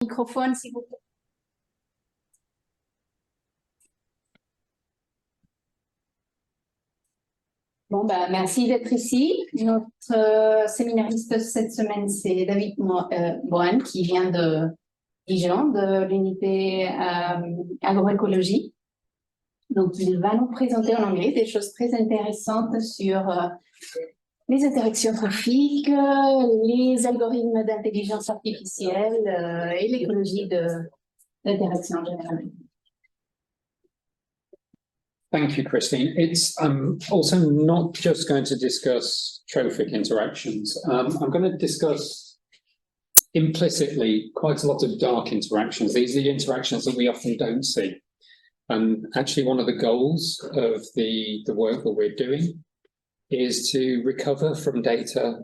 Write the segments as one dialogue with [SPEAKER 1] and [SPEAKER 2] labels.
[SPEAKER 1] Microphone, s'il vous plaît. Bon, bah, merci d'être ici. Notre séminariste cette semaine, c'est David Bohan, qui vient de Dijon, de l'unité agroécologie. Donc, il va nous présenter en anglais des choses très intéressantes sur les interactions trophiques, les algorithmes d'intelligence artificielle et l'écologie de l'interaction en général.
[SPEAKER 2] Thank you, Christine. I'm also not just going to discuss trophic interactions. I'm going to discuss implicitly quite a lot of dark interactions. These are the interactions that we often don't see. And actually, one of the goals of the work that we're doing is to recover from data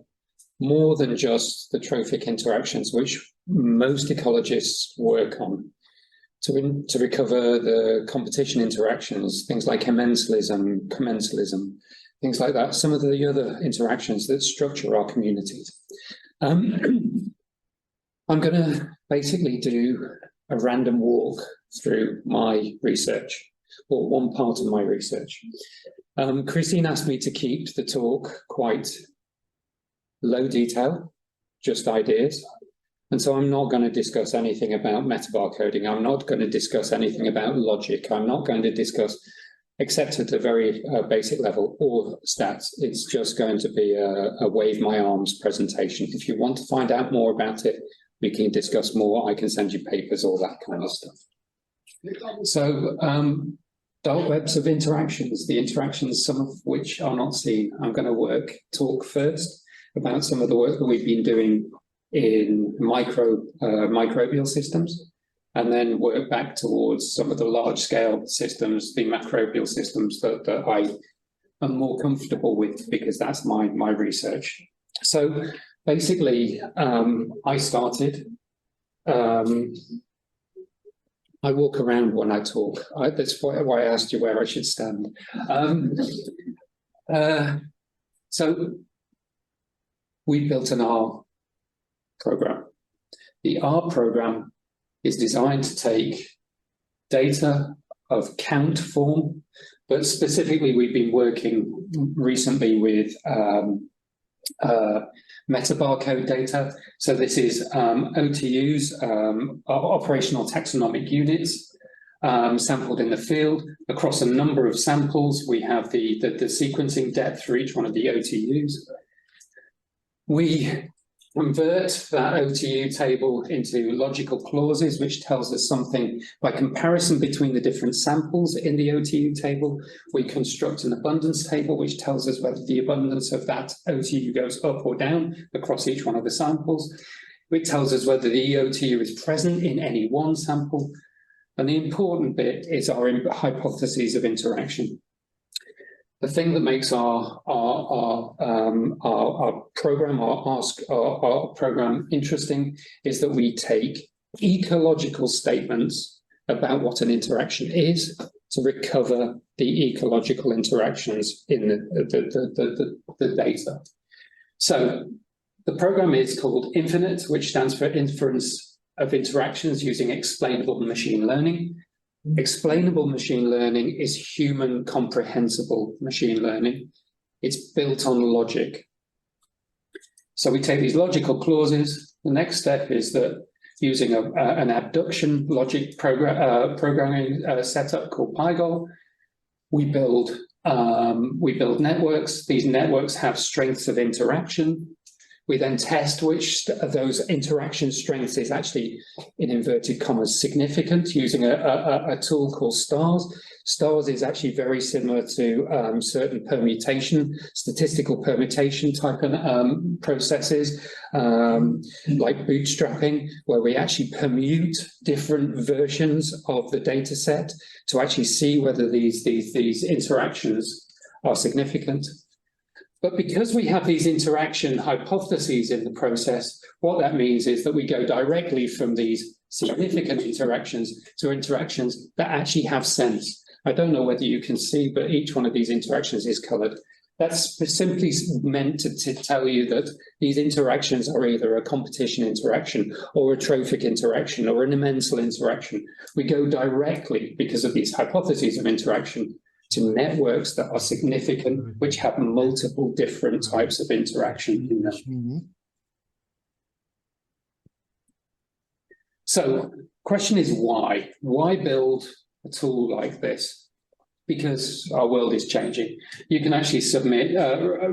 [SPEAKER 2] more than just the trophic interactions, which most ecologists work on. To recover the competition interactions, things like commensalism, things like that, some of the other interactions that structure our communities. I'm going to basically do a random walk through my research, or one part of my research. Christine asked me to keep the talk quite low detail, just ideas. And so I'm not going to discuss anything about metabar coding. I'm not going to discuss anything about logic. I'm not going to discuss, except at a very basic level, or stats. It's just going to be a wave my arms presentation. If you want to find out more about it, we can discuss more. I can send you papers, all that kind of stuff. So dark webs of interactions, the interactions, some of which are not seen. I'm going to talk first about some of the work that we've been doing in microbial systems, and then work back towards some of the large-scale systems, the macrobial systems that I am more comfortable with, because that's my research. So basically, I started. I walk around when I talk. That's why I asked you where I should stand. So we built an R program. The R program is designed to take data of count form, but specifically we've been working recently with metabar code data. So this is OTUs, operational taxonomic units, sampled in the field across a number of samples. We have the sequencing depth for each one of the OTUs. We convert that OTU table into logical clauses, which tells us something by comparison between the different samples in the OTU table. We construct an abundance table, which tells us whether the abundance of that OTU goes up or down across each one of the samples. It tells us whether the OTU is present in any one sample. And the important bit is our hypotheses of interaction. The thing that makes our program, our program interesting is that we take ecological statements about what an interaction is to recover the ecological interactions in the data. So the program is called Infinite, which stands for Inference of Interactions using Explainable Machine Learning. Explainable machine learning is human comprehensible machine learning. It's built on logic. So we take these logical clauses. The next step is that using an abduction logic programming setup called Pygol, we build networks. These networks have strengths of interaction. We then test which of those interaction strengths is actually, in inverted commas, significant using a tool called STARS. STARS is actually very similar to certain statistical permutation type processes, like bootstrapping, where we actually permute different versions of the data set to actually see whether these interactions are significant. But because we have these interaction hypotheses in the process, what that means is that we go directly from these significant interactions to interactions that actually have sense. I don't know whether you can see, but each one of these interactions is colored. That's simply meant to tell you that these interactions are either a competition interaction or a trophic interaction or an immensal interaction. We go directly, because of these hypotheses of interaction, to networks that are significant, which have multiple different types of interaction in them. So, question is why? Why build a tool like this? Because our world is changing. You can actually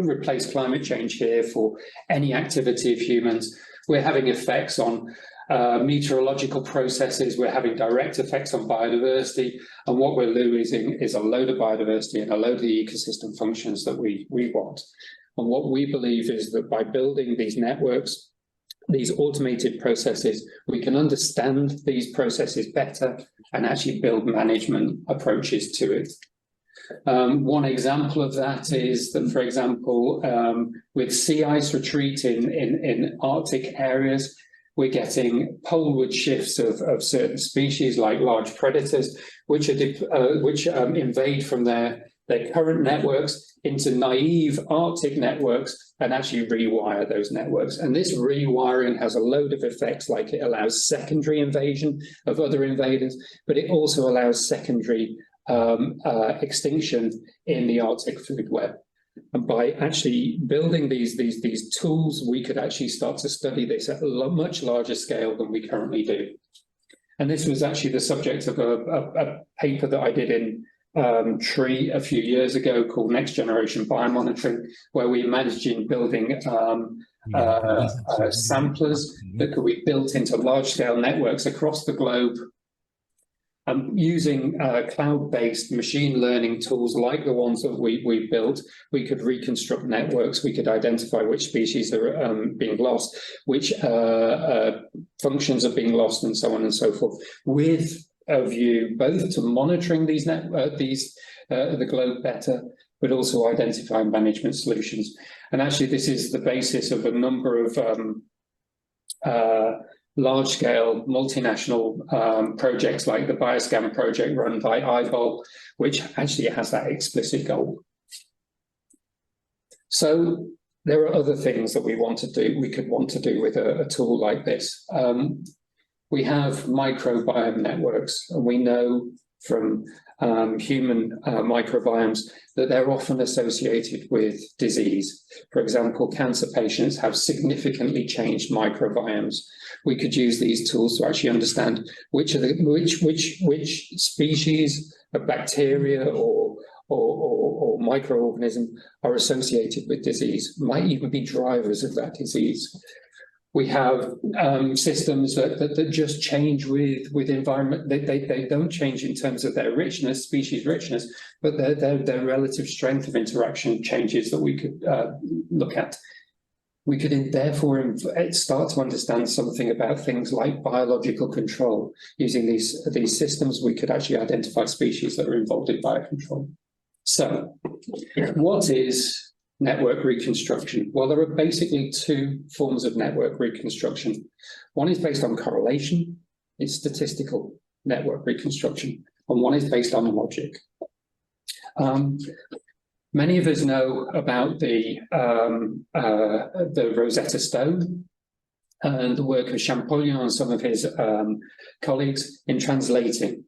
[SPEAKER 2] replace climate change here for any activity of humans. We're having effects on meteorological processes. We're having direct effects on biodiversity. And what we're losing is a load of biodiversity and a load of the ecosystem functions that we want. And what we believe is that by building these networks, these automated processes, we can understand these processes better and actually build management approaches to it. One example of that is that, for example, with sea ice retreat in Arctic areas, we're getting poleward shifts of certain species like large predators, which invade from their current networks into naive Arctic networks and actually rewire those networks. And this rewiring has a load of effects, like it allows secondary invasion of other invaders, but it also allows secondary extinction in the Arctic food web. And by actually building these tools, we could actually start to study this at a much larger scale than we currently do. And this was actually the subject of a paper that I did in Tree a few years ago called Next Generation Biomonitoring, where we imagined building samplers that could be built into large-scale networks across the globe. Using cloud-based machine learning tools like the ones that we built, we could reconstruct networks, we could identify which species are being lost, which functions are being lost, and so on and so forth, with a view both to monitoring the globe better, but also identifying management solutions. And actually, this is the basis of a number of large-scale multinational projects like the Bioscan project run by IBOL, which actually has that explicit goal. So there are other things that we could want to do with a tool like this. We have microbiome networks, and we know from human microbiomes that they're often associated with disease. For example, cancer patients have significantly changed microbiomes. We could use these tools to actually understand which species of bacteria or microorganism are associated with disease, might even be drivers of that disease. We have systems that just change with environment. They don't change in terms of their richness, species richness, but their relative strength of interaction changes that we could look at. We could therefore start to understand something about things like biological control. Using these systems, we could actually identify species that are involved in biocontrol. So, what is network reconstruction? Well, there are basically two forms of network reconstruction. One is based on correlation, it's statistical network reconstruction, and one is based on logic. Many of us know about the Rosetta Stone and the work of Champollion and some of his colleagues in translating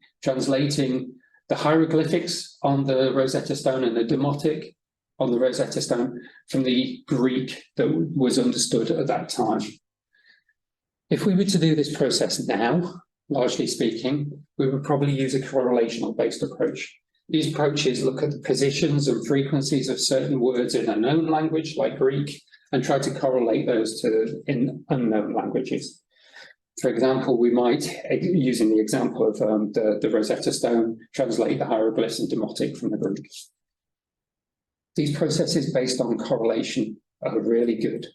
[SPEAKER 2] the hieroglyphics on the Rosetta Stone and the demotic on the Rosetta Stone from the Greek that was understood at that time. If we were to do this process now, largely speaking, we would probably use a correlational-based approach. These approaches look at the positions and frequencies of certain words in a known language, like Greek, and try to correlate those in unknown languages. For example, we might, using the example of the Rosetta Stone, translate the hieroglyphs and demotic from the Greek. These processes based on correlation are really good.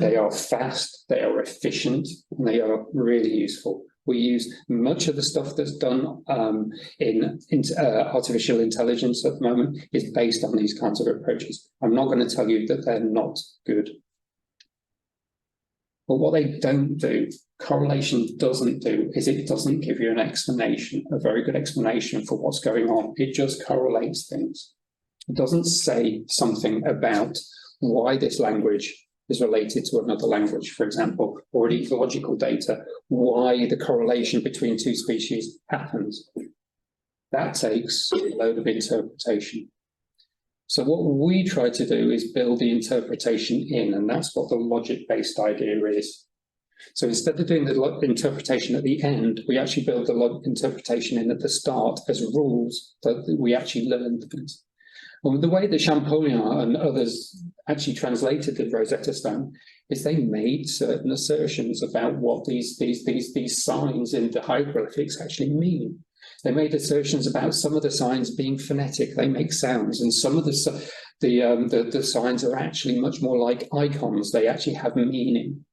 [SPEAKER 2] They are fast, they are efficient, and they are really useful. We use much of the stuff that's done in artificial intelligence at the moment is based on these kinds of approaches. I'm not going to tell you that they're not good. But what they don't do, correlation doesn't do, is it doesn't give you an explanation, a very good explanation for what's going on. It just correlates things. doesn't say something about why this language is related to another language, for example, or ecological data, why the correlation between two species happens. That takes a load of interpretation. So what we try to do is build the interpretation in, and that's what the logic-based idea is. So instead of doing the interpretation at the end, we actually build the interpretation in at the start as rules that we actually learn things. And the way that Champollion and others actually translated the Rosetta Stone is they made certain assertions about what these signs in the hieroglyphics actually mean. They made assertions about some of the signs being phonetic; they make sounds, and some of the signs are actually much more like icons. They actually have meaning.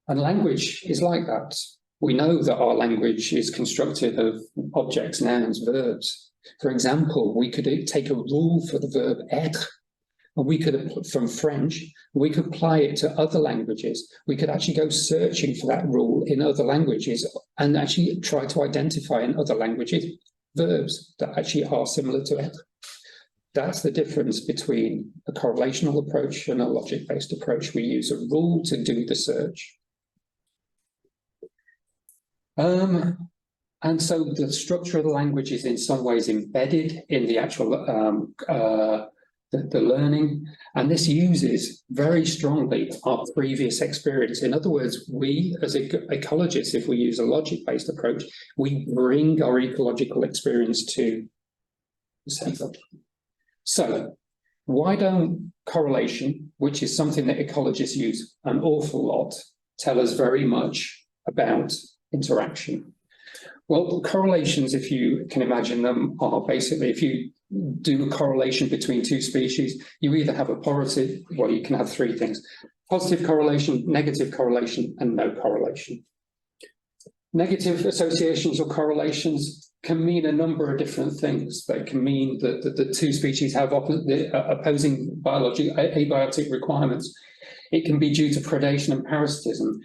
[SPEAKER 2] And language is like that. We know that our language is constructed of objects, nouns, verbs. For example, we could take a rule for the verb être, and we could, from French, we could apply it to other languages. We could actually go searching for that rule in other languages and actually try to identify in other languages verbs that actually are similar to être. That's the difference between a correlational approach and a logic-based approach. We use a rule to do the search. And so the structure of the language is in some ways embedded in the actual the learning, and this uses very strongly our previous experience. In other words, we as ecologists, if we use a logic-based approach, we bring our ecological experience to the center. So why don't correlation, which is something that ecologists use an awful lot, tell us very much about interaction? Well, correlations, if you can imagine them, are basically, if you do a correlation between two species, you either have a positive, well, you can have three things: positive correlation, negative correlation, and no correlation. Negative associations or correlations can mean a number of different things. They can mean that the two species have opposing abiotic requirements. It can be due to predation and parasitism,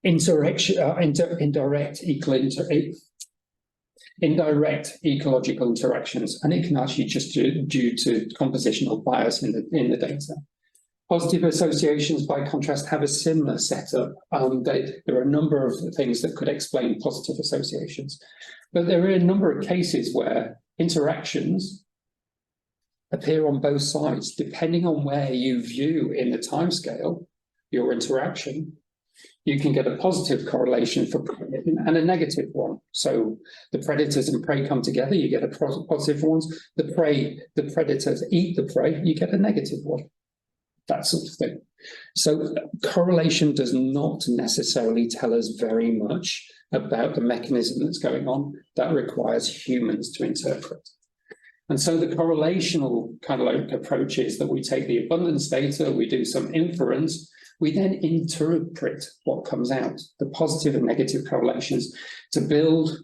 [SPEAKER 2] indirect ecological interactions, and it can actually just due to compositional bias in the data. Positive associations, by contrast, have a similar setup. There are a number of things that could explain positive associations, but there are a number of cases where interactions appear on both sides, depending on where you view in the timescale your interaction. You can get a positive correlation for predators and a negative one. So the predators and prey come together, you get a positive ones. The predators eat the prey, you get a negative one. That sort of thing. So correlation does not necessarily tell us very much about the mechanism that's going on. That requires humans to interpret. And so the correlational kind of like approach is that we take the abundance data, we do some inference, we then interpret what comes out, the positive and negative correlations, to build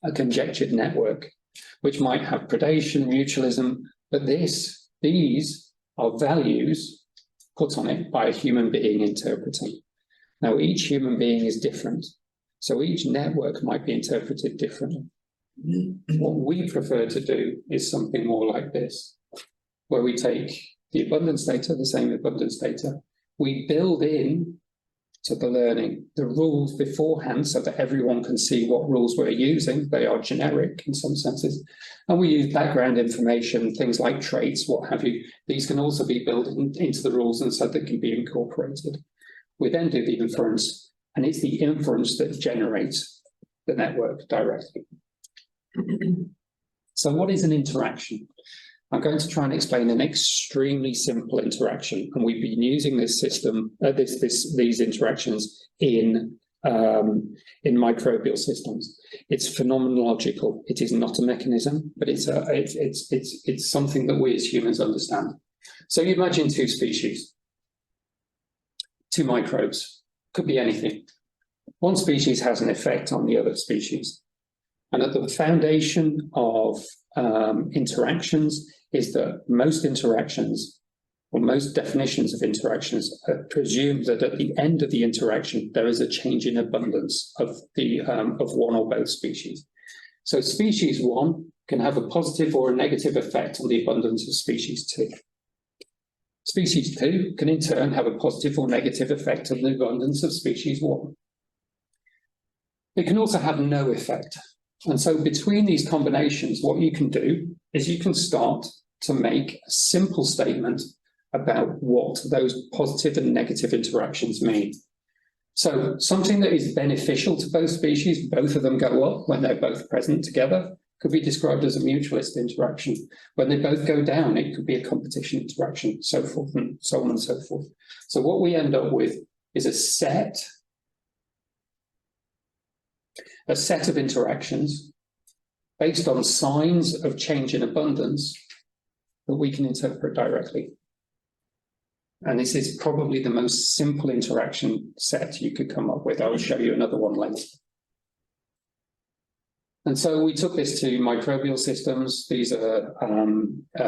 [SPEAKER 2] a conjectured network, which might have predation, mutualism, but these are values put on it by a human being interpreting. Now, each human being is different, so each network might be interpreted differently. What we prefer to do is something more like this, where we take the abundance data, the same abundance data, we build in to the learning the rules beforehand so that everyone can see what rules we're using. They are generic in some senses. And we use background information, things like traits, what have you. These can also be built into the rules and so they can be incorporated. We then do the inference, and it's the inference that generates the network directly. So what is an interaction? I'm going to try and explain an extremely simple interaction, and we've been using this system, these interactions in microbial systems. It's phenomenological. It is not a mechanism, but it's something that we as humans understand. So you imagine two species, two microbes, could be anything. One species has an effect on the other species, and at the foundation of interactions is that most interactions, or most definitions of interactions, presume that at the end of the interaction there is a change in abundance of one or both species. So species 1 can have a positive or a negative effect on the abundance of species 2. Species 2 can in turn have a positive or negative effect on the abundance of species 1. It can also have no effect. And so between these combinations, what you can do is you can start to make a simple statement about what those positive and negative interactions mean. So something that is beneficial to both species, both of them go up when they're both present together, could be described as a mutualist interaction. When they both go down, it could be a competition interaction, so forth and so on and so forth. So what we end up with is a set of interactions based on signs of change in abundance that we can interpret directly. And this is probably the most simple interaction set you could come up with. I will show you another one later. And so we took this to microbial systems. These are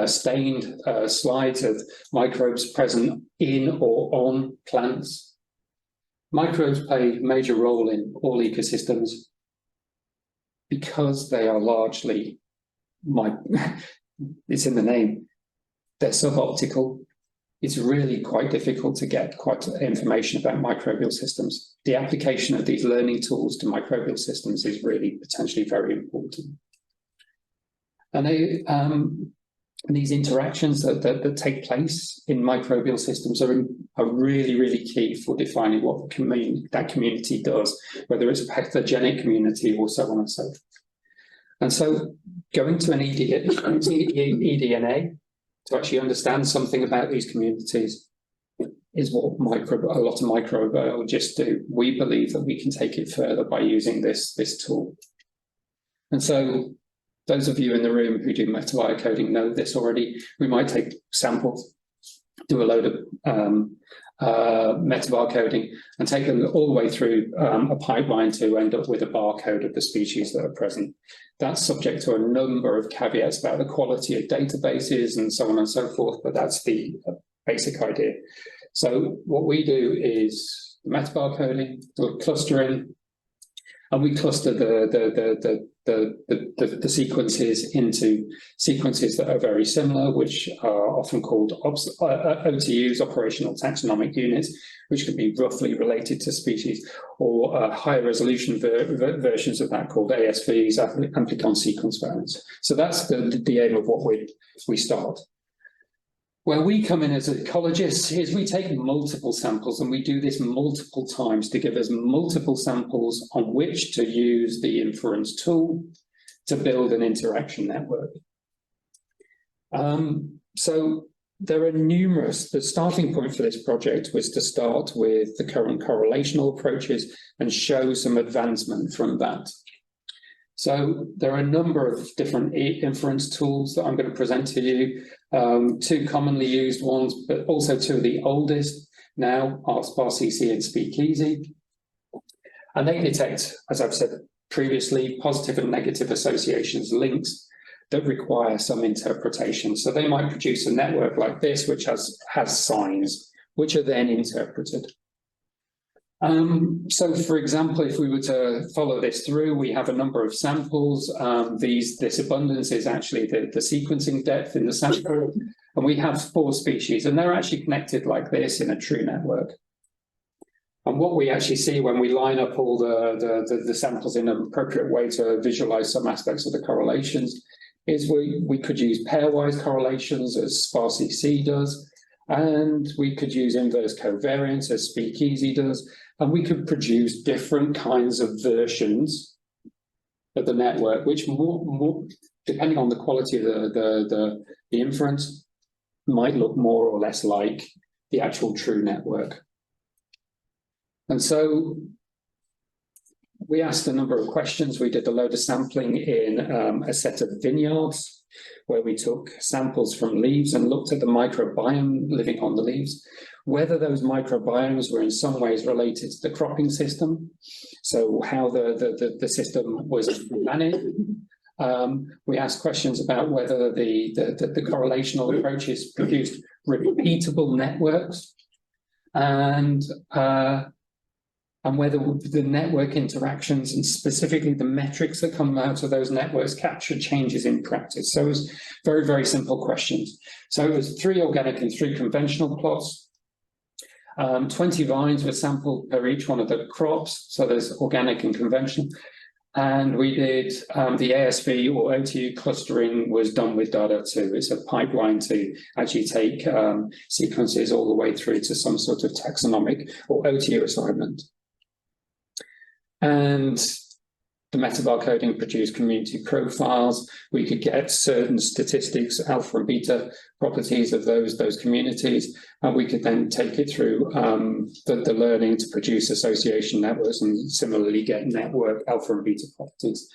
[SPEAKER 2] stained slides of microbes present in or on plants. Microbes play a major role in all ecosystems because they are largely, it's in the name, they're suboptical. It's really quite difficult to get quite information about microbial systems. The application of these learning tools to microbial systems is really potentially very important. And these interactions that take place in microbial systems are really, really key for defining what that community does, whether it's a pathogenic community or so on and so forth. And so going to an eDNA to actually understand something about these communities is what a lot of microbiologists do. We believe that we can take it further by using this tool. And so those of you in the room who do metabiocoding know this already. We might take samples, do a load of metabarcoding, and take them all the way through a pipeline to end up with a barcode of the species that are present. That's subject to a number of caveats about the quality of databases and so on and so forth, but that's the basic idea. So what we do is metabarcoding, the clustering, and we cluster the sequences into sequences that are very similar, which are often called OTUs, operational taxonomic units, which could be roughly related to species, or higher resolution versions of that called ASVs, amplicon sequence variants. So that's the aim of what we start. Where we come in as ecologists is we take multiple samples, and we do this multiple times to give us multiple samples on which to use the inference tool to build an interaction network. So there are numerous, the starting point for this project was to start with the current correlational approaches and show some advancement from that. So there are a number of different inference tools that I'm going to present to you. Two commonly used ones, but also two of the oldest now are SparCC and Speakeasy. And they detect, as I've said previously, positive and negative associations, links that require some interpretation. So they might produce a network like this, which has signs, which are then interpreted. So, for example, if we were to follow this through, we have a number of samples. This abundance is actually the sequencing depth in the sample, and we have 4 species, and they're actually connected like this in a true network. And what we actually see when we line up all the samples in an appropriate way to visualize some aspects of the correlations is we could use pairwise correlations, as SparCC does, and we could use inverse covariance, as Speakeasy does. And we could produce different kinds of versions of the network, which more depending on the quality of the inference, might look more or less like the actual true network. And so we asked a number of questions. We did a load of sampling in a set of vineyards, where we took samples from leaves and looked at the microbiome living on the leaves, whether those microbiomes were in some ways related to the cropping system, so how the system was managed. We asked questions about whether the correlational approaches produced repeatable networks, and and whether the network interactions and specifically the metrics that come out of those networks capture changes in practice. So it was very, very simple questions. So it was 3 organic and 3 conventional plots. 20 vines were sampled per each one of the crops. So there's organic and conventional. And we did the ASV or OTU clustering was done with Dada2. It's a pipeline to actually take sequences all the way through to some sort of taxonomic or OTU assignment. And the metabarcoding produced community profiles. We could get certain statistics, alpha and beta properties of those communities, and we could then take it through the learning to produce association networks and similarly get network alpha and beta properties.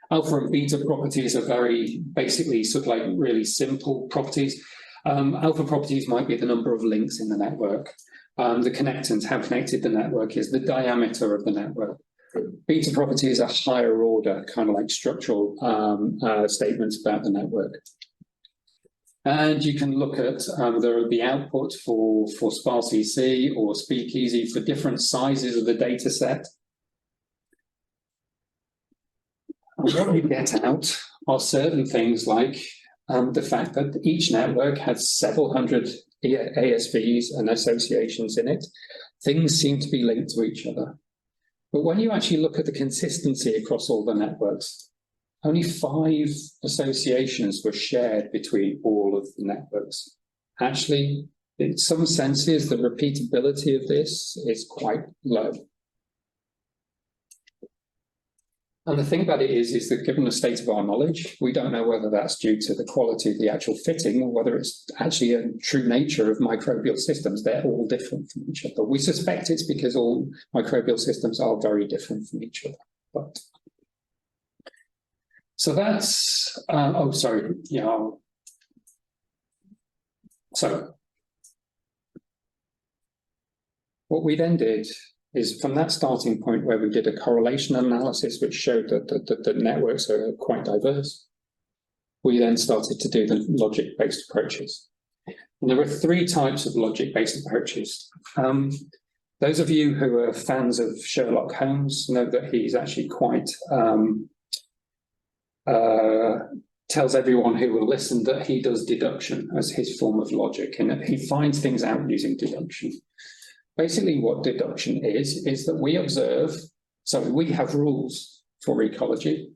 [SPEAKER 2] Alpha and beta properties are very basically sort of like really simple properties. Alpha properties might be the number of links in the network, the connectance, how connected the network is, the diameter of the network. Beta properties are higher order, kind of like structural statements about the network. And you can look at the output for sparse EC or speakeasy for different sizes of the data set. And what you get out are certain things like the fact that each network has several hundred ASVs and associations in it. Things seem to be linked to each other. But when you actually look at the consistency across all the networks, only 5 associations were shared between all of the networks. Actually, in some senses, the repeatability of this is quite low. And the thing about it is that given the state of our knowledge, we don't know whether that's due to the quality of the actual fitting or whether it's actually a true nature of microbial systems. They're all different from each other. We suspect it's because all microbial systems are very different from each other. But so that's, oh, sorry, yeah. So what we then did is from that starting point where we did a correlation analysis, which showed that the networks are quite diverse, we then started to do the logic-based approaches. And there were 3 types of logic-based approaches. Those of you who are fans of Sherlock Holmes know that he's actually quite, tells everyone who will listen that he does deduction as his form of logic, and that he finds things out using deduction. Basically, what deduction is that we observe, so we have rules for ecology,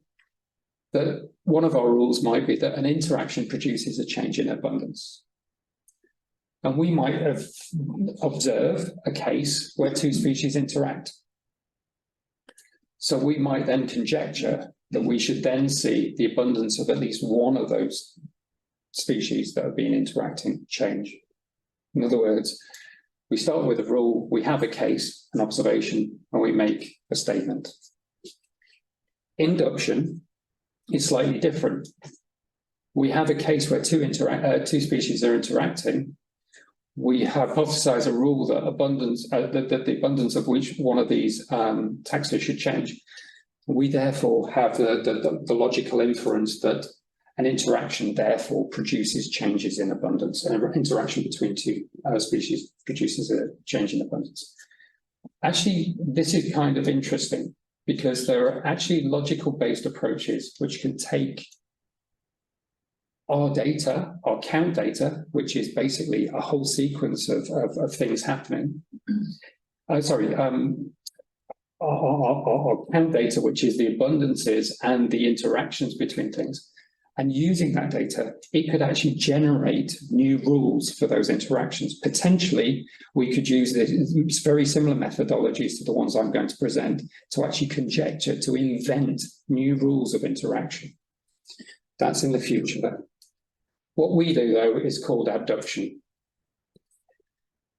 [SPEAKER 2] that one of our rules might be that an interaction produces a change in abundance. And we might have observed a case where 2 species interact. So we might then conjecture that we should then see the abundance of at least one of those species that have been interacting change. In other words, we start with a rule, we have a case, an observation, and we make a statement. Induction is slightly different. We have a case where 2 species are interacting. We hypothesize a rule that that the abundance of which one of these taxa should change. We therefore have the logical inference that an interaction therefore produces changes in abundance. An interaction between 2 species produces a change in abundance. Actually, this is kind of interesting because there are actually logical-based approaches which can take our data, our count data, which is basically a whole sequence of things happening. Our count data, which is the abundances and the interactions between things. And using that data, it could actually generate new rules for those interactions. Potentially, we could use this very similar methodologies to the ones I'm going to present to actually conjecture, to invent new rules of interaction. That's in the future, though. What we do, though, is called abduction.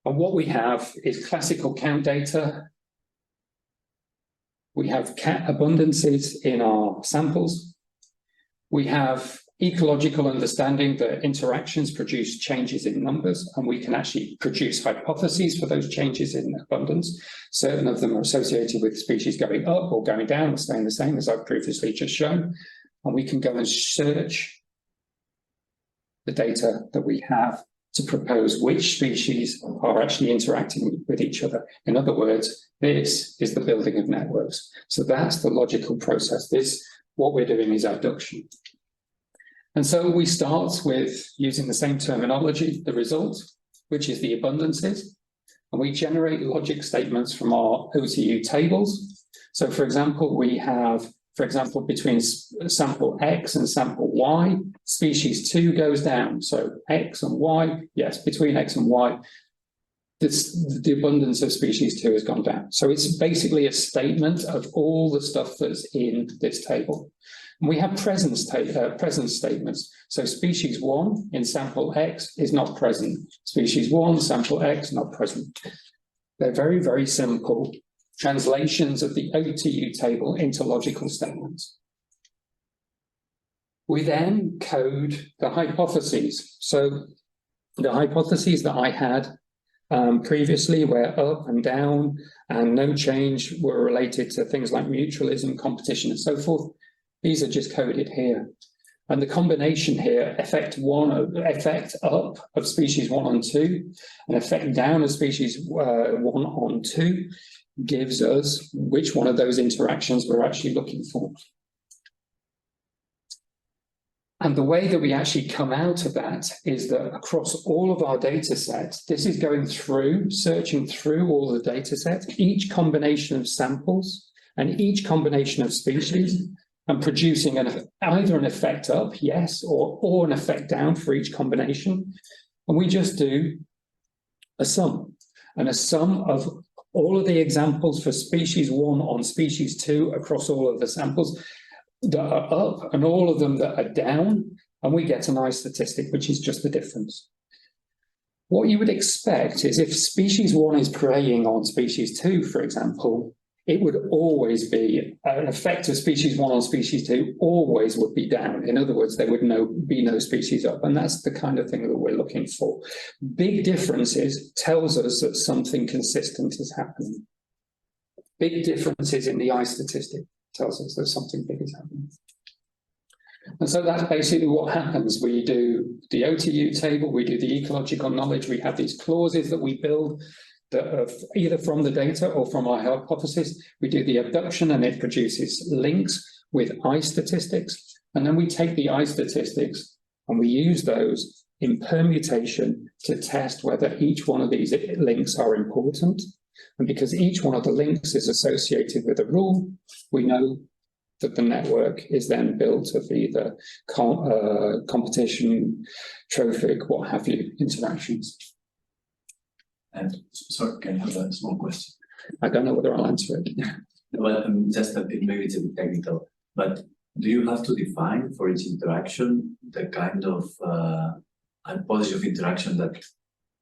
[SPEAKER 2] And what we have is classical count data. We have abundances in our samples. We have ecological understanding that interactions produce changes in numbers, and we can actually produce hypotheses for those changes in abundance. Certain of them are associated with species going up or going down or staying the same, as I've previously just shown. And we can go and search the data that we have to propose which species are actually interacting with each other. In other words, this is the building of networks. So that's the logical process. What we're doing is abduction. And so we start with using the same terminology, the result, which is the abundances, and we generate logic statements from our OTU tables. So for example, we have, between sample X and sample Y, species 2 goes down. So X and Y, yes, between X and Y, the abundance of species 2 has gone down. So it's basically a statement of all the stuff that's in this table. And we have presence statements. So species 1 in sample X is not present. Species 1, sample X, not present. They're very, very simple translations of the OTU table into logical statements. We then code the hypotheses. So the hypotheses that I had previously, where up and down and no change were related to things like mutualism, competition, and so forth. These are just coded here. And the combination here, effect up of species 1 on 2, and effect down of species 1 on 2, gives us which one of those interactions we're actually looking for. And the way that we actually come out of that is that across all of our data sets, this is going through, searching through all the data sets, each combination of samples and each combination of species, and producing either an effect up, yes, or an effect down for each combination. And we just do a sum. And a sum of all of the examples for species 1 on species 2 across all of the samples that are up and all of them that are down, and we get an I statistic, which is just the difference. What you would expect is if species 1 is preying on species 2, for example, it would always be an effect of species 1 on species 2 always would be down. In other words, there would be no species up, and that's the kind of thing that we're looking for. Big differences tells us that something consistent is happening. Big differences in the I statistic tells us that something big is happening. And so that's basically what happens. We do the OTU table, we do the ecological knowledge, we have these clauses that we build that are either from the data or from our hypothesis. We do the abduction and it produces links with I statistics. And then we take the I statistics and we use those in permutation to test whether each one of these links are important. And because each one of the links is associated with a rule, we know that the network is then built of either competition, trophic, what have you, interactions.
[SPEAKER 3] And sorry, can I have a small question?
[SPEAKER 2] I don't know whether I'll answer it.
[SPEAKER 3] Well, just a bit, maybe it's a bit technical, but do you have to define for each interaction the kind of hypothesis of interaction that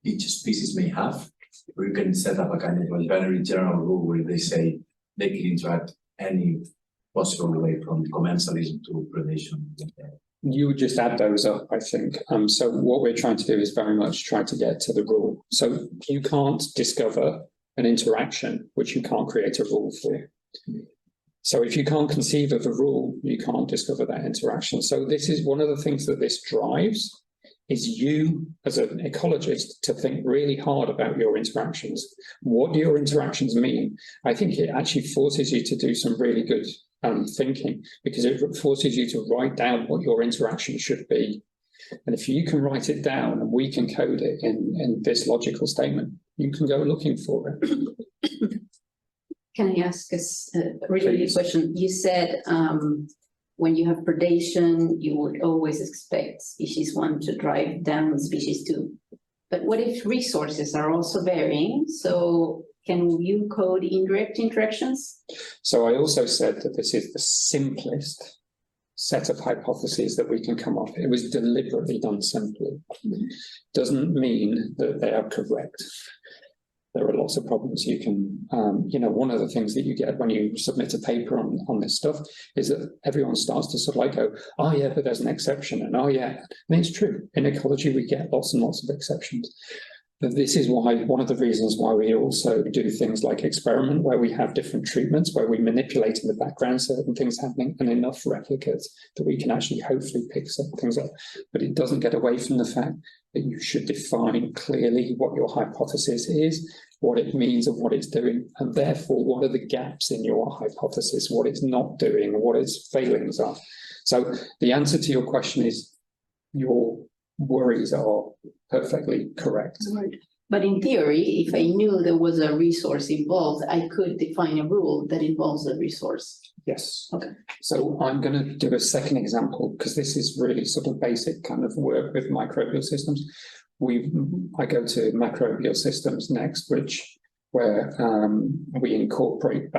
[SPEAKER 3] each species may have? Or you can set up a kind of a very general rule where they say they can interact any possible way from commensalism to predation.
[SPEAKER 2] You would just add those up, I think. So what we're trying to do is very much try to get to the rule. So you can't discover an interaction which you can't create a rule for. So if you can't conceive of a rule, you can't discover that interaction. So this is one of the things that this drives, is you as an ecologist to think really hard about your interactions. What do your interactions mean? I think it actually forces you to do some really good thinking, because it forces you to write down what your interaction should be. And if you can write it down and we can code it in this logical statement, you can go looking for it.
[SPEAKER 1] Can I ask us a related question? You said when you have predation, you would always expect species 1 to drive down species 2. But what if resources are also varying? So can you code indirect interactions?
[SPEAKER 2] So I also said that this is the simplest set of hypotheses that we can come up with. It was deliberately done simply. Doesn't mean that they are correct. There are lots of problems you can, one of the things that you get when you submit a paper on this stuff is that everyone starts to sort of like go, oh yeah, but there's an exception, and oh yeah. And it's true. In ecology, we get lots and lots of exceptions. This is why one of the reasons why we also do things like experiment, where we have different treatments, where we manipulate in the background certain things happening and enough replicas that we can actually hopefully pick some things up. But it doesn't get away from the fact that you should define clearly what your hypothesis is, what it means and what it's doing, and therefore what are the gaps in your hypothesis, what it's not doing, what its failings are. So the answer to your question is your worries are perfectly correct.
[SPEAKER 4] Right. But in theory, if I knew there was a resource involved, I could define a rule that involves a resource.
[SPEAKER 2] Yes.
[SPEAKER 4] Okay.
[SPEAKER 2] So I'm going to do a second example because this is really sort of basic kind of work with microbial systems. I go to macrobial systems next, where we incorporate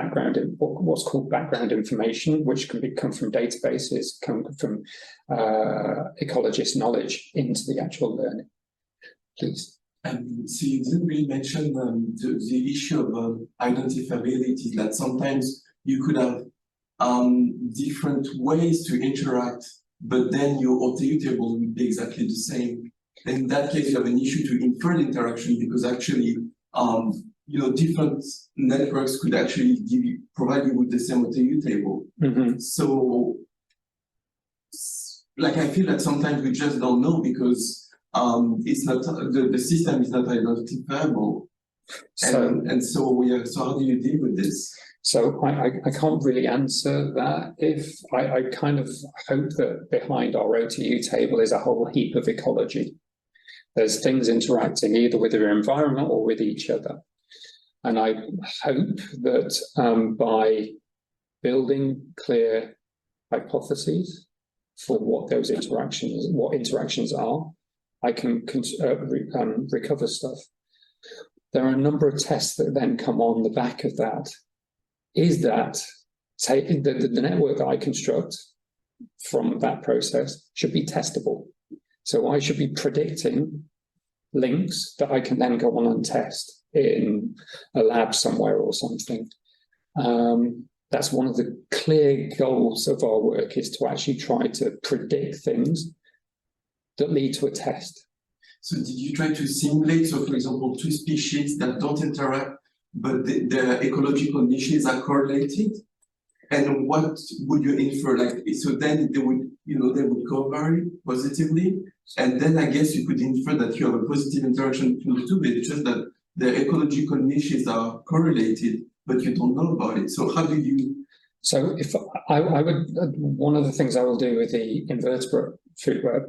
[SPEAKER 2] what's called background information, which can come from databases, come from ecologist knowledge into the actual learning. Please.
[SPEAKER 5] So you didn't really mention the issue of identifiability, that sometimes you could have different ways to interact, but then your OTU table would be exactly the same. And in that case, you have an issue to infer the interaction, because actually, different networks could actually provide you with the same OTU table.
[SPEAKER 2] Mm-hmm.
[SPEAKER 5] So, like, I feel that sometimes we just don't know because it's not the system is not identifiable. So so how do you deal with this?
[SPEAKER 2] So I can't really answer that. If I kind of hope that behind our OTU table is a whole heap of ecology. There's things interacting either with their environment or with each other. And I hope that by building clear hypotheses for what those interactions are, I can recover stuff. There are a number of tests that then come on the back of that. Is that, say, the network that I construct from that process should be testable. So I should be predicting links that I can then go on and test in a lab somewhere or something. That's one of the clear goals of our work, is to actually try to predict things that lead to a test.
[SPEAKER 5] So did you try to simulate, so for example, two species that don't interact, but their ecological niches are correlated? And what would you infer? Like, so then they would, they would covary positively. And then I guess you could infer that you have a positive interaction between the two, but it's just that the ecological niches are correlated, but you don't know about it. So how do you?
[SPEAKER 2] So if I would, one of the things I will do with the invertebrate food web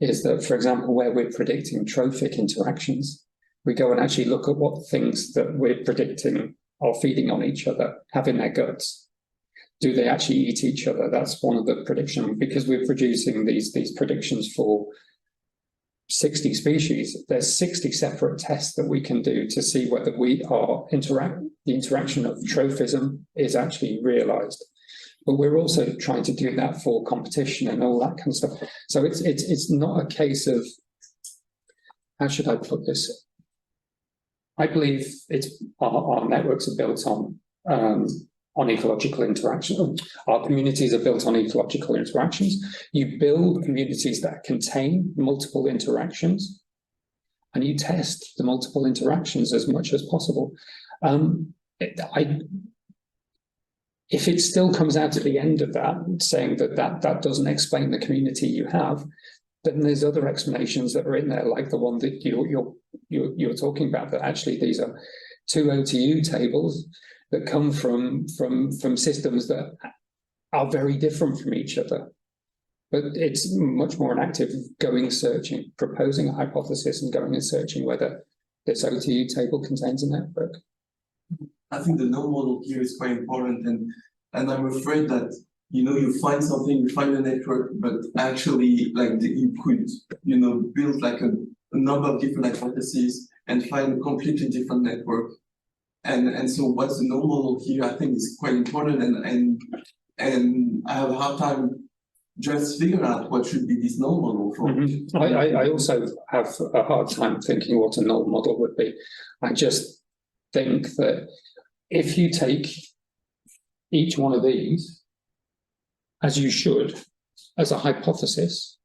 [SPEAKER 2] is that, for example, where we're predicting trophic interactions, we go and actually look at what things that we're predicting are feeding on each other, have in their guts. Do they actually eat each other? That's one of the predictions, because we're producing these predictions for 60 species. There's 60 separate tests that we can do to see whether the interaction of trophism is actually realized. But we're also trying to do that for competition and all that kind of stuff. So it's not a case of, how should I put this? I believe our networks are built on ecological interaction. Our communities are built on ecological interactions. You build communities that contain multiple interactions, and you test the multiple interactions as much as possible. If it still comes out at the end of that saying that doesn't explain the community you have, then there's other explanations that are in there, like the one that you're talking about, that actually these are two OTU tables that come from systems that are very different from each other. But it's much more an active going searching, proposing a hypothesis and going and searching whether this OTU table contains a network.
[SPEAKER 5] I think the null model here is quite important, and I'm afraid that you find something, you find a network, but actually you could build like a number of different hypotheses and find a completely different network. And so what's the null model here, I think, is quite important, and I have a hard time just figuring out what should be this null model for.
[SPEAKER 2] Mm-hmm. I also have a hard time thinking what a null model would be. I just think that if you take each one of these, as you should, as a hypothesis,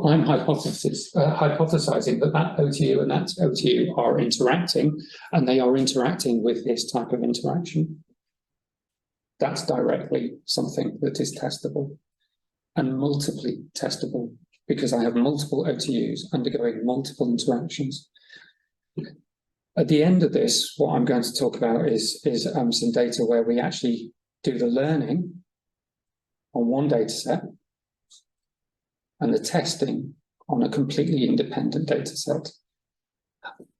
[SPEAKER 2] Well, I'm hypothesizing that that OTU and that OTU are interacting, and they are interacting with this type of interaction. That's directly something that is testable and multiply testable, because I have multiple OTUs undergoing multiple interactions. At the end of this, what I'm going to talk about is some data where we actually do the learning on one data set and the testing on a completely independent data set.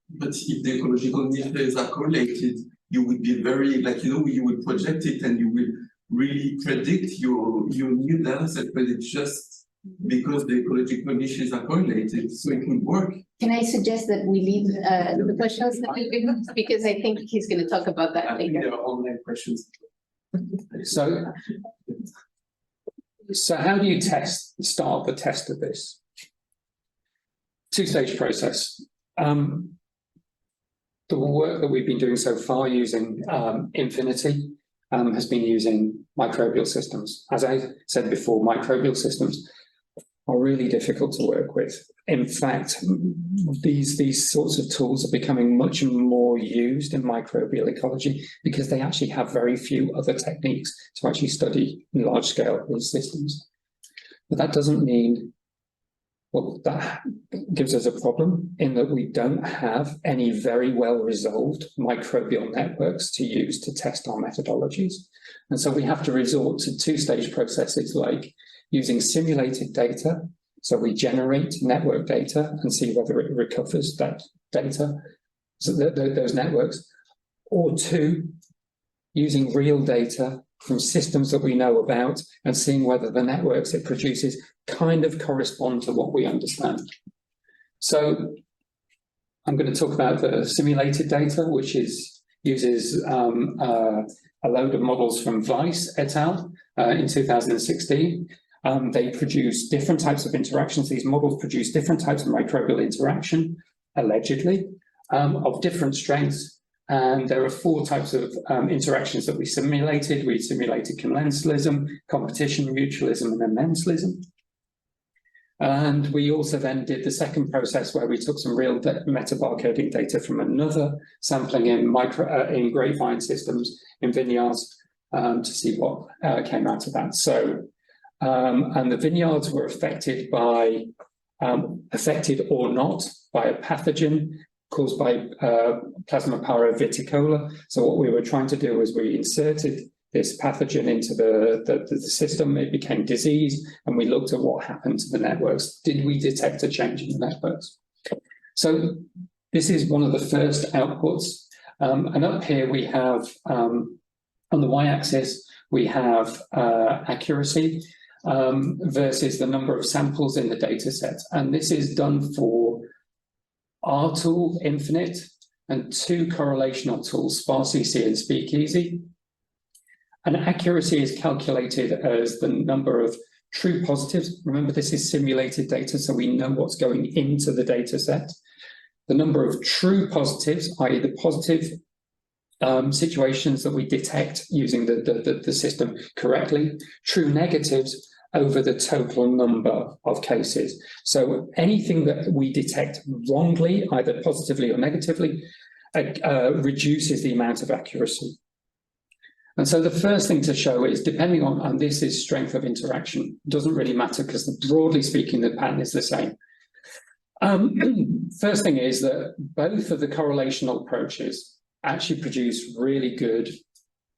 [SPEAKER 5] But if the ecological niches are correlated, you would be very, you would project it and you will really predict your new data set, but it's just because the ecological niches are correlated, so it would work.
[SPEAKER 4] Can I suggest that we leave the questions that we've been, because I think he's going to talk about that
[SPEAKER 5] I think
[SPEAKER 4] later.
[SPEAKER 5] there are online questions.
[SPEAKER 2] So how do you start the test of this? Two-stage process. The work that we've been doing so far using Infinity has been using microbial systems. As I said before, microbial systems are really difficult to work with. In fact, these sorts of tools are becoming much more used in microbial ecology because they actually have very few other techniques to actually study in large scale these systems. But that doesn't mean, well, that gives us a problem in that we don't have any very well resolved microbial networks to use to test our methodologies. And so we have to resort to two-stage processes like using simulated data. So we generate network data and see whether it recovers that data, so those networks, or two, using real data from systems that we know about and seeing whether the networks it produces kind of correspond to what we understand. So I'm going to talk about the simulated data, which uses a load of models from Weiss et al. In 2016. They produce different types of interactions. These models produce different types of microbial interaction, allegedly, of different strengths. And there are four types of interactions that we simulated. We simulated commensalism, competition, mutualism, and amensalism. And we also then did the second process where we took some real metabarcoding data from another sampling in grapevine systems in vineyards to see what came out of that. So, and the vineyards were affected by, affected or not, by a pathogen caused by Plasmapara viticola. So what we were trying to do was we inserted this pathogen into the system, it became disease, and we looked at what happened to the networks. Did we detect a change in the networks? So this is one of the first outputs. And up here we have, on the y-axis, we have accuracy versus the number of samples in the data set. And this is done for our tool, Infinite, and two correlational tools, SparseEC and SpeakEasy. And accuracy is calculated as the number of true positives. Remember, this is simulated data, so we know what's going into the data set. The number of true positives, i.e. the positive situations that we detect using the system correctly, true negatives over the total number of cases. So anything that we detect wrongly, either positively or negatively, reduces the amount of accuracy. And so the first thing to show is, depending on, and this is strength of interaction, it doesn't really matter because broadly speaking, the pattern is the same. First thing is that both of the correlational approaches actually produce really good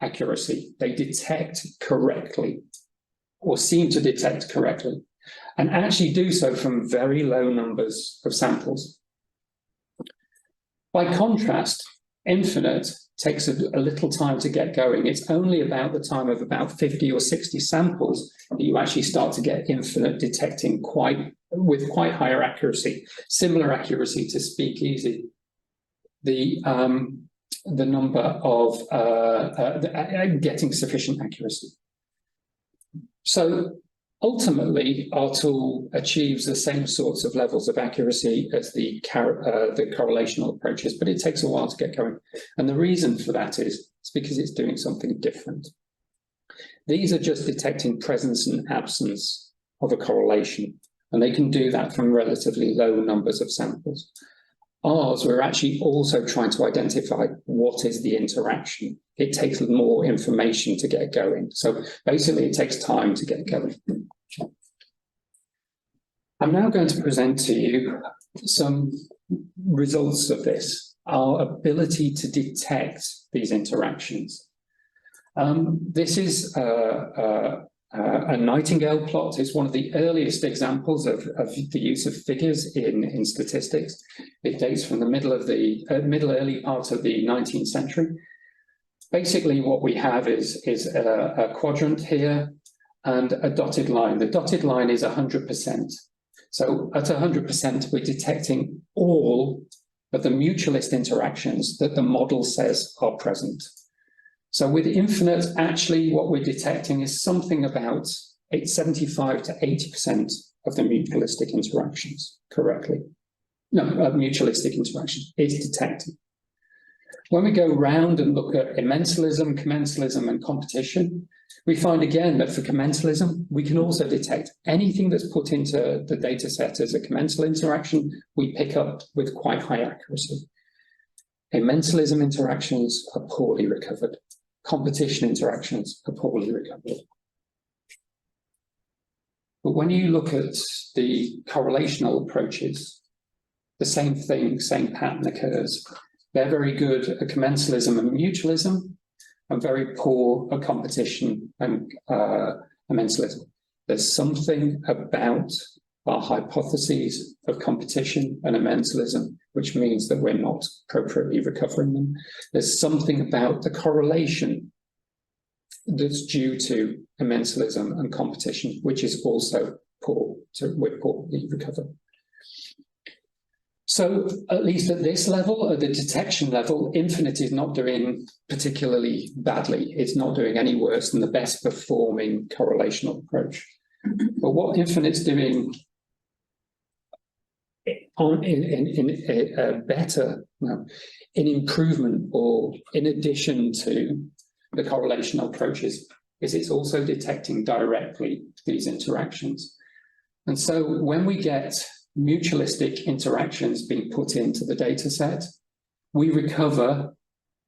[SPEAKER 2] accuracy. They detect correctly, or seem to detect correctly, and actually do so from very low numbers of samples. By contrast, Infinite takes a little time to get going. It's only about the time of about 50 or 60 samples that you actually start to get Infinite detecting with quite higher accuracy, similar accuracy to SpeakEasy. The number of getting sufficient accuracy. So ultimately, our tool achieves the same sorts of levels of accuracy as the correlational approaches, but it takes a while to get going. And the reason for that is it's because it's doing something different. These are just detecting presence and absence of a correlation. And they can do that from relatively low numbers of samples. Ours, we're actually also trying to identify what is the interaction. It takes more information to get going. So basically, it takes time to get going. I'm now going to present to you some results of this, our ability to detect these interactions. This is a nightingale plot. It's one of the earliest examples of the use of figures in statistics. It dates from the middle early part of the 19th century. Basically, what we have is a quadrant here and a dotted line. The dotted line is 100%. So at 100%, we're detecting all of the mutualist interactions that the model says are present. So with infinite, actually, what we're detecting is something about 75 to 80% of the mutualistic interactions correctly. No, mutualistic interactions is detected. When we go round and look at commensalism, and competition, we find again that for commensalism, we can also detect anything that's put into the data set as a commensal interaction, we pick up with quite high accuracy. Commensalism interactions are poorly recovered. Competition interactions are poorly recovered. But when you look at the correlational approaches, the same thing, same pattern occurs. They're very good at commensalism and mutualism, and very poor at competition and commensalism. There's something about our hypotheses of competition and commensalism, which means that we're not appropriately recovering them. There's something about the correlation that's due to commensalism and competition, which is also we're poorly recovered. So at least at this level, at the detection level, infinite is not doing particularly badly. It's not doing any worse than the best performing correlational approach. But what infinite's doing in improvement or in addition to the correlational approaches is it's also detecting directly these interactions. And so when we get mutualistic interactions being put into the data set, we recover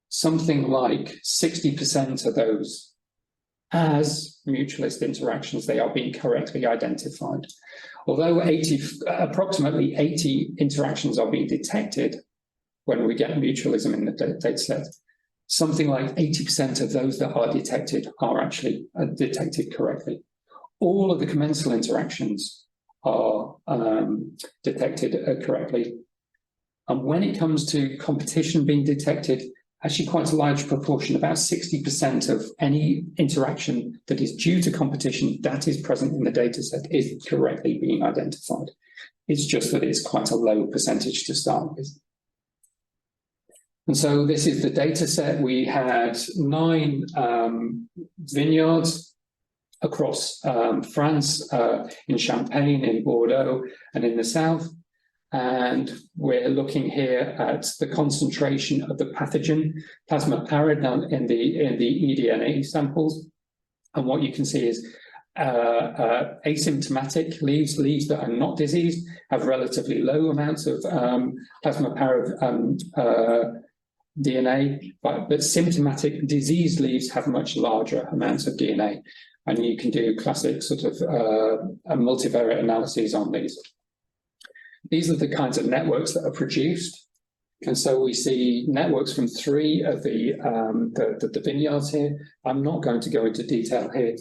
[SPEAKER 2] something like 60% of those as mutualist interactions. They are being correctly identified. Although approximately 80 interactions are being detected when we get mutualism in the data set, something like 80% of those that are detected are actually detected correctly. All of the commensal interactions are detected correctly. And when it comes to competition being detected, actually quite a large proportion, about 60% of any interaction that is due to competition that is present in the data set is correctly being identified. It's just that it's quite a low percentage to start with. And so this is the data set. We had 9 vineyards across France, in Champagne, in Bordeaux, and in the south. And we're looking here at the concentration of the pathogen plasmaparad in the eDNA samples. And what you can see is asymptomatic leaves that are not diseased, have relatively low amounts of plasmaparad DNA, but symptomatic disease leaves have much larger amounts of DNA. And you can do classic sort of multivariate analyses on these. These are the kinds of networks that are produced. And so we see networks from 3 of the vineyards here. I'm not going to go into detail here.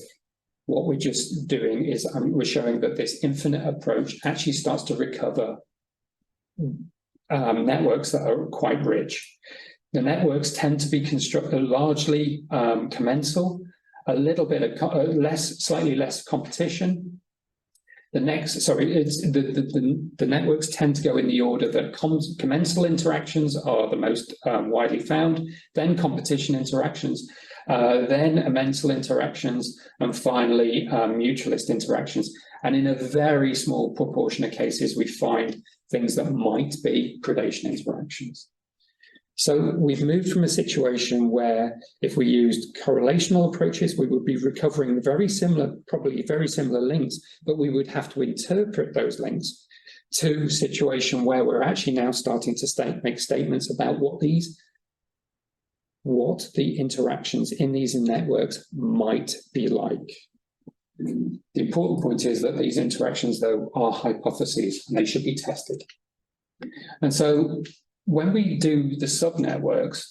[SPEAKER 2] What we're just doing is we're showing that this infinite approach actually starts to recover networks that are quite rich. The networks tend to be constructed largely commensal, a little bit of slightly less competition. The networks tend to go in the order that commensal interactions are the most widely found, then competition interactions, then commensal interactions, and finally mutualist interactions. And in a very small proportion of cases, we find things that might be predation interactions. So we've moved from a situation where if we used correlational approaches, we would be recovering very similar, probably very similar links, but we would have to interpret those links, to a situation where we're actually now starting to make statements about what the interactions in these networks might be like. The important point is that these interactions, though, are hypotheses and they should be tested. And so when we do the subnetworks,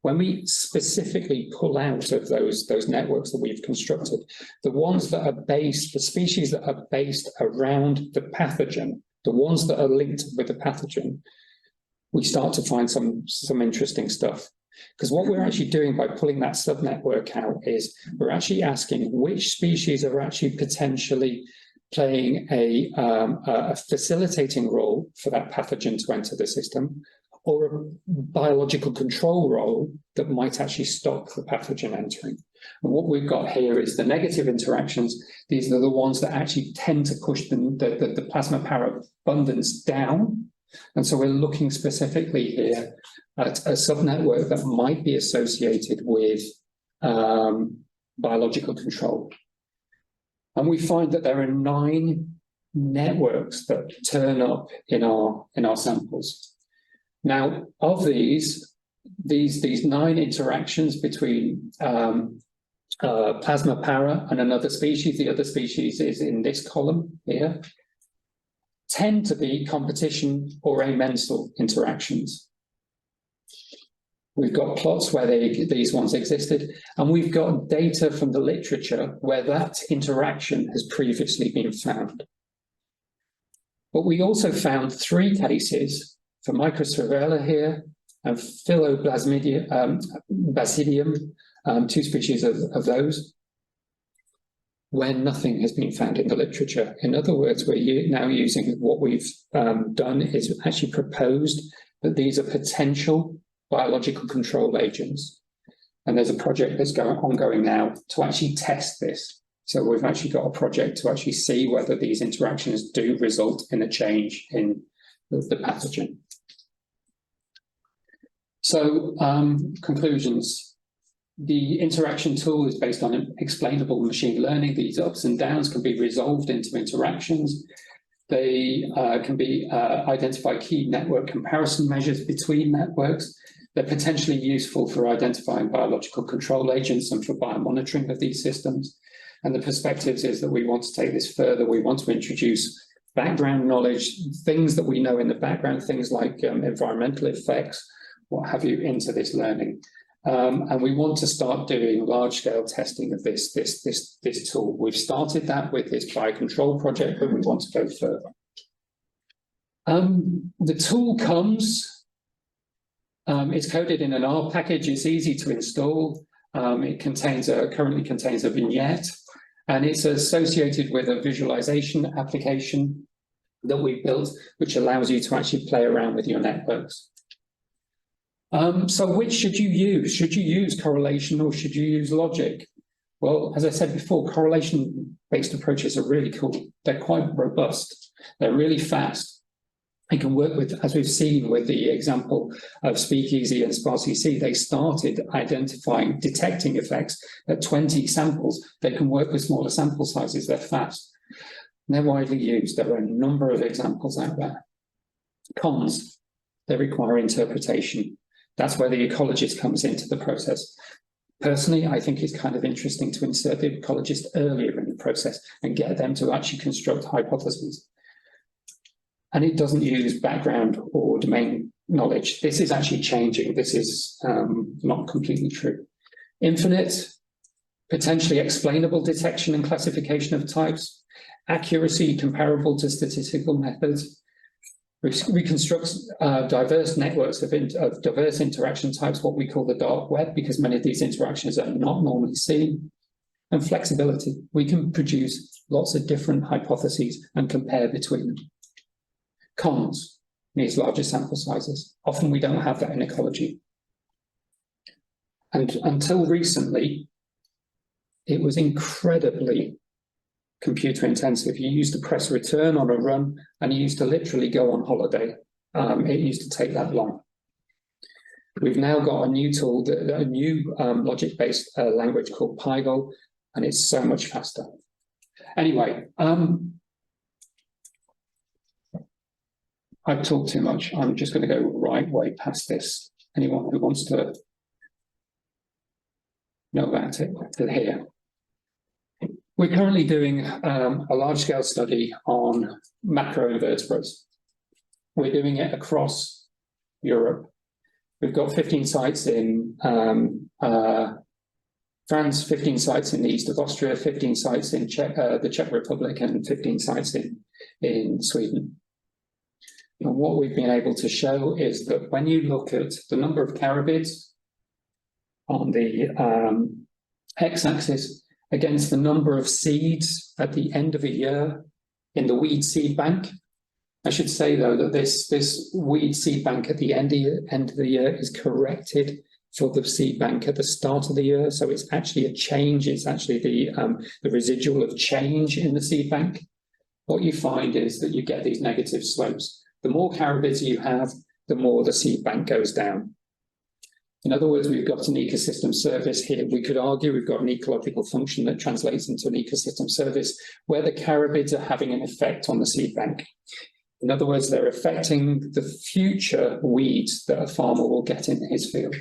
[SPEAKER 2] when we specifically pull out of those networks that we've constructed, the ones that are based, the species that are based around the pathogen, the ones that are linked with the pathogen, we start to find some interesting stuff. Because what we're actually doing by pulling that subnetwork out is we're actually asking which species are actually potentially playing a facilitating role for that pathogen to enter the system, or a biological control role that might actually stop the pathogen entering. And what we've got here is the negative interactions. These are the ones that actually tend to push the plasma para abundance down. And so we're looking specifically here at a subnetwork that might be associated with biological control. And we find that there are 9 networks that turn up in our samples. Now, of these 9 interactions between plasma para and another species, the other species is in this column here, tend to be competition or amensal interactions. We've got plots where these ones existed, and we've got data from the literature where that interaction has previously been found. But we also found 3 cases for Microcervella here and Basidium, 2 species of those, where nothing has been found in the literature. In other words, we're now using what we've done is actually proposed that these are potential biological control agents. And there's a project that's ongoing now to actually test this. So we've actually got a project to actually see whether these interactions do result in a change in the pathogen. So conclusions. The interaction tool is based on explainable machine learning. These ups and downs can be resolved into interactions. They can be identify key network comparison measures between networks. They're potentially useful for identifying biological control agents and for biomonitoring of these systems. And the perspectives is that we want to take this further. We want to introduce background knowledge, things that we know in the background, things like environmental effects, what have you, into this learning. And we want to start doing large-scale testing of this tool. We've started that with this biocontrol project, but we want to go further. The tool comes, it's coded in an R package. It's easy to install. It currently contains a vignette, and it's associated with a visualization application that we built, which allows you to actually play around with your networks. So which should you use? Should you use correlation or should you use logic? Well, as I said before, correlation-based approaches are really cool. They're quite robust. They're really fast. They can work with, as we've seen with the example of Speakeasy and SparseC, they started detecting effects at 20 samples. They can work with smaller sample sizes. They're fast. And they're widely used. There are a number of examples out there. Cons, they require interpretation. That's where the ecologist comes into the process. Personally, I think it's kind of interesting to insert the ecologist earlier in the process and get them to actually construct hypotheses. And it doesn't use background or domain knowledge. This is actually changing. This is not completely true. Infinite, potentially explainable detection and classification of types, accuracy comparable to statistical methods, reconstructs diverse networks of diverse interaction types, what we call the dark web, because many of these interactions are not normally seen, and flexibility. We can produce lots of different hypotheses and compare between them. Cons needs larger sample sizes. Often we don't have that in ecology. And until recently, it was incredibly computer intensive. You used to press return on a run and you used to literally go on holiday. It used to take that long. We've now got a new tool, a new logic-based language called Pygol, and it's so much faster. Anyway, I've talked too much. I'm just going to go right way past this. Anyone who wants to know about it, here. We're currently doing a large-scale study on macroinvertebrates. We're doing it across Europe. We've got 15 sites in France, 15 sites in the east of Austria, 15 sites in the Czech Republic, and 15 sites in Sweden. And what we've been able to show is that when you look at the number of carabids on the x-axis against the number of seeds at the end of a year in the weed seed bank, I should say, though, that this weed seed bank at the end of the year is corrected for the seed bank at the start of the year. So it's actually a change. It's actually the residual of change in the seed bank. What you find is that you get these negative slopes. The more carabids you have, the more the seed bank goes down. In other words, we've got an ecosystem service here. We could argue we've got an ecological function that translates into an ecosystem service where the carabids are having an effect on the seed bank. In other words, they're affecting the future weeds that a farmer will get in his field.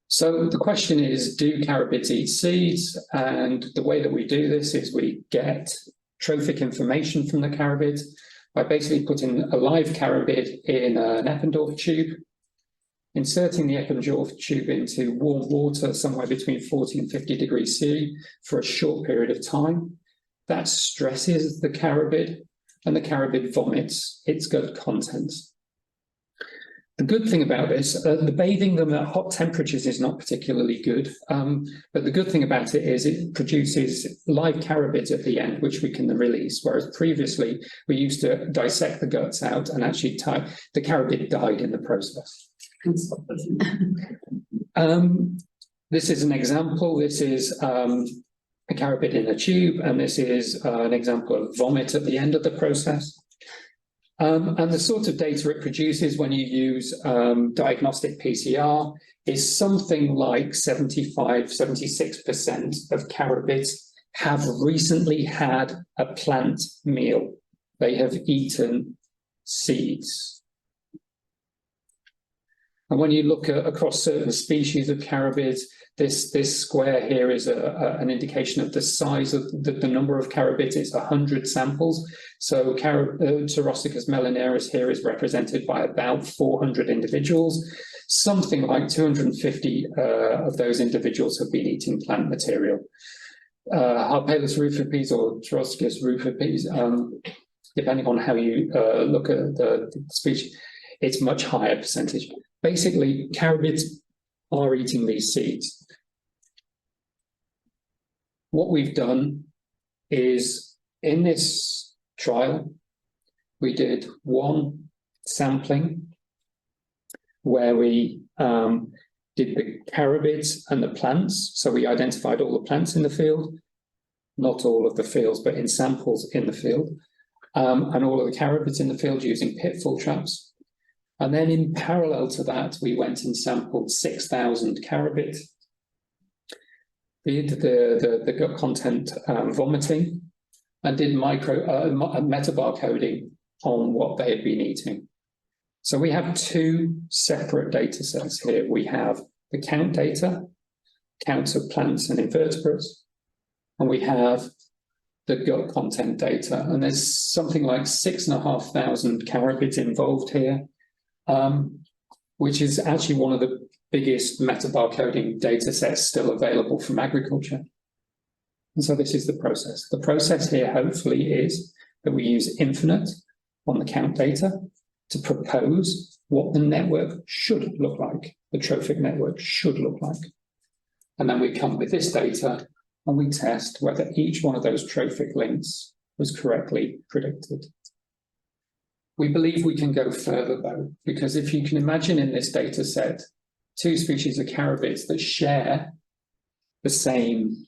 [SPEAKER 2] So the question is, do carabids eat seeds? And the way that we do this is we get trophic information from the carabids by basically putting a live carabid in an Eppendorf tube, inserting the Eppendorf tube into warm water somewhere between 40 and 50 degrees C for a short period of time. That stresses the carabid, and the carabid vomits its gut contents. The good thing about this, the bathing them at hot temperatures is not particularly good, but the good thing about it is it produces live carabids at the end, which we can release, whereas previously we used to dissect the guts out and actually the carabid died in the process. This is an example. This is a carabid in a tube, and this is an example of vomit at the end of the process. And the sort of data it produces when you use diagnostic PCR is something like 75–76% of carabids have recently had a plant meal. They have eaten seeds. And when you look across certain species of carabids, this square here is an indication of the size of the number of carabids. It's 100 samples. So Pterostochus melanaris here is represented by about 400 individuals. Something like 250 of those individuals have been eating plant material. Harpalus rufipes or Pterostochus rufipes, depending on how you look at the species, it's much higher percentage. Basically, carabids are eating these seeds. What we've done is, in this trial, we did one sampling where we did the carabids and the plants. So we identified all the plants in the field, not all of the fields, but in samples in the field, and all of the carabids in the field using pitfall traps. And then in parallel to that, we went and sampled 6,000 carabids, did the gut content vomiting, and did metabar coding on what they had been eating. So we have two separate data sets here. We have the count data, counts of plants and invertebrates, and we have the gut content data. And there's something like 6,500 carabids involved here, which is actually one of the biggest metabar coding data sets still available from agriculture. And so this is the process. The process here, hopefully, is that we use infinite on the count data to propose what the network should look like, the trophic network should look like. And then we come with this data and we test whether each one of those trophic links was correctly predicted. We believe we can go further, though, because if you can imagine in this data set, two species of carabids that share the same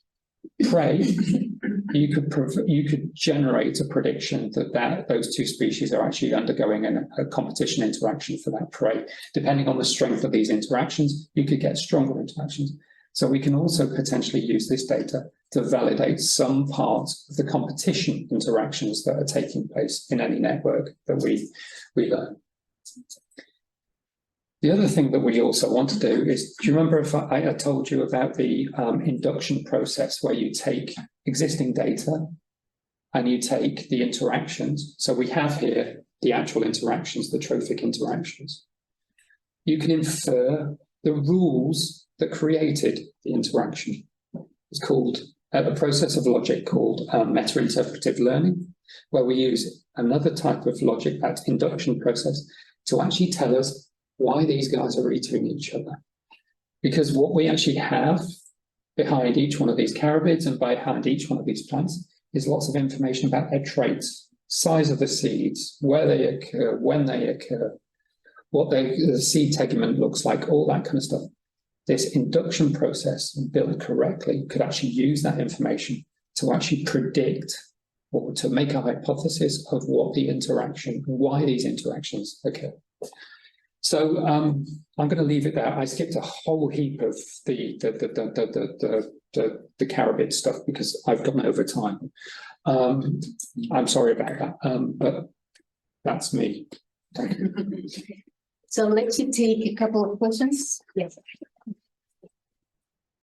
[SPEAKER 2] prey, you could generate a prediction that those two species are actually undergoing a competition interaction for that prey. Depending on the strength of these interactions, you could get stronger interactions. So we can also potentially use this data to validate some parts of the competition interactions that are taking place in any network that we learn. The other thing that we also want to do is, do you remember if I told you about the induction process where you take existing data and you take the interactions? So we have here the actual interactions, the trophic interactions. You can infer the rules that created the interaction. It's called a process of logic called meta-interpretive learning, where we use another type of logic, that induction process, to actually tell us why these guys are eating each other. Because what we actually have behind each one of these carabids and behind each one of these plants is lots of information about their traits, size of the seeds, where they occur, when they occur, what the seed tegument looks like, all that kind of stuff. This induction process, built correctly, could actually use that information to actually predict or to make a hypothesis of what the interaction, why these interactions occur. So I'm going to leave it there. I skipped a whole heap of the carabid stuff because I've gone over time. I'm sorry about that, but that's me. Thank you.
[SPEAKER 1] So let's take a couple of questions. Yes.